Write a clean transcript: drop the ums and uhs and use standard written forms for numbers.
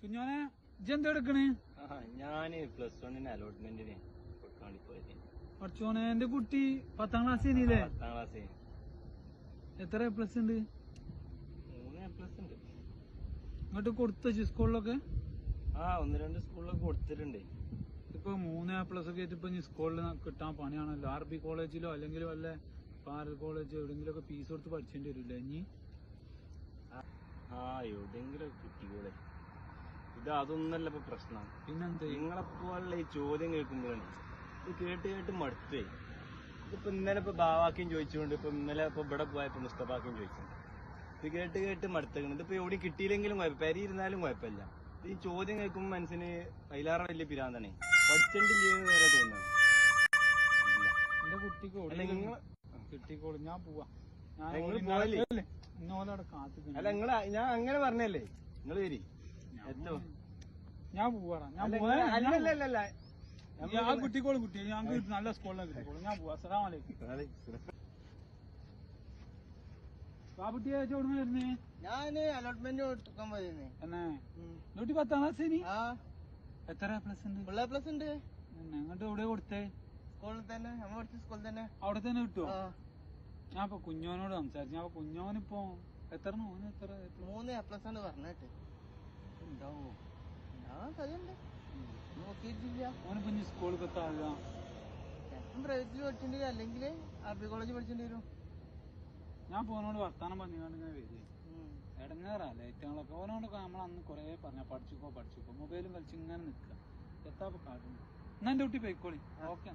കുഞ്ഞോനെ ഇജ്ജെന്താ എടുക്കണേ? ഞാന് +1 അലോട്ട്മെന്റിന് പോയത്. പഠിച്ചോനെ എന്റെ കുട്ടി 10ാം ക്ലാസ് കഴിഞ്ഞില്ലേ? 10ാം ക്ലാസ്. എത്ര A+ ഉണ്ട്? 3 A+ ഉണ്ട്. ഇങ്ങോട്ട് കൊടുത്തു സ്കൂളിലൊക്കെ? 1-2 സ്കൂളിലൊക്കെ കൊടുത്തിട്ടുണ്ട്. ഇപ്പൊ 3 A+ ഒക്കെ ഇപ്പൊ സ്കൂളിൽ കിട്ടാൻ പണിയാണല്ലോ. RB കോളേജിലോ അല്ലെങ്കിൽ വല്ല പാരൽ കോളേജോ എവിടെയെങ്കിലും ഒക്കെ ഫീസ് കൊടുത്ത് പഠിച്ചേണ്ടി വരില്ലേ ഇനി? എവിടെയെങ്കിലും കിട്ടിയോളെ. ഇത് അതൊന്നല്ല ഇപ്പൊ പ്രശ്നം. പിന്നെന്ത്? നിങ്ങളെപ്പോലുള്ള ഈ ചോദ്യം കേൾക്കുമ്പോഴാണ് ഇത് കേട്ട് മടുത്തേ. ഇതിപ്പോ ഇന്നലെ ഇപ്പൊ ബാവാക്കിയും ചോദിച്ചുകൊണ്ട് ഇന്നലെ ഇവിടെ പോയപ്പോ മുസ്തഫാക്കിയും ചോദിച്ചു. ഇത് കേട്ട് മടുത്തേക്കണം. ഇതിപ്പോ എവിടെ കിട്ടിയില്ലെങ്കിലും പെരിയിരുന്നാലും കുഴപ്പമില്ല. ഈ ചോദ്യം കേൾക്കുമ്പോ മനസ്സിന് അതിലാറെ വലിയ പിരാന്താണ്. പഠിച്ചിട്ടില്ലെന്ന് വരെ തോന്നുന്നു. എന്റെ കുട്ടിക്ക് കിട്ടിക്കോളും. ഞാൻ പോവാ. പോയല്ലേ? അല്ല ഞാൻ അങ്ങനെ പറഞ്ഞല്ലേ. നിങ്ങള് വരി. ഞാൻ പോവാടാ. ഞാൻ കുട്ടിക്കോളും. കുട്ടി ഞങ്ങൾക്ക് നല്ല സ്കൂളിലാണ് കിട്ടിക്കോളും. ഞാൻ പോവാ. അസ്സലാമു അലൈക്കും. ബാബുട്ടിയെ എവിടുന്ന് വരുന്നേ? ഞാന് അലോട്ട്മെന്റ് കൊടുക്കാൻ പോയിരുന്നേ. എന്നെ 10ാം ക്ലാസ് ഇനി? എത്ര A+ ഉണ്ട്? ഫുൾ A+ ഉണ്ട്. അങ്ങോട്ട് എവിടെ കൊടുത്തേ? സ്കൂളിൽ തന്നെ, നമ്മൾ പഠിച്ച സ്കൂളിൽ തന്നെ. അവിടെ തന്നെ കിട്ടുമോ? ഞാൻ ഇപ്പൊ കുഞ്ഞോനോട് സംസാരിച്ചു. ഞാൻ കുഞ്ഞോനിപ്പോ എത്ര 3 A+ ആണ് പറഞ്ഞിട്ട് ഉണ്ടാവോ? നോക്കിയിട്ടില്ല. ഓനിപ്പോ ഇനി സ്കൂളിൽ എത്താറില്ല. ചിലപ്പം പ്രൈവറ്റിൽ പഠിച്ചേണ്ടി വരും, അല്ലെങ്കിൽ RB കോളേജ് പഠിച്ചേണ്ടി വരും. ഞാൻ പോനോട് വർത്താനം പറഞ്ഞുകൊണ്ട് ഇങ്ങനെ വരിക. ഇടങ്ങേറാ ലേറ്റങ്ങളൊക്കെ. ഓനോടൊക്കെ നമ്മളന്ന് കൊറേ പറഞ്ഞ പഠിച്ചിക്കോ മൊബൈലും കളിച്ച് ഇങ്ങനെ നിൽക്കുക. എത്താപ്പൊ കാട്ടുന്നു. എന്നാ എന്റെ കുട്ടി പോയിക്കോളി. ഓക്കെ.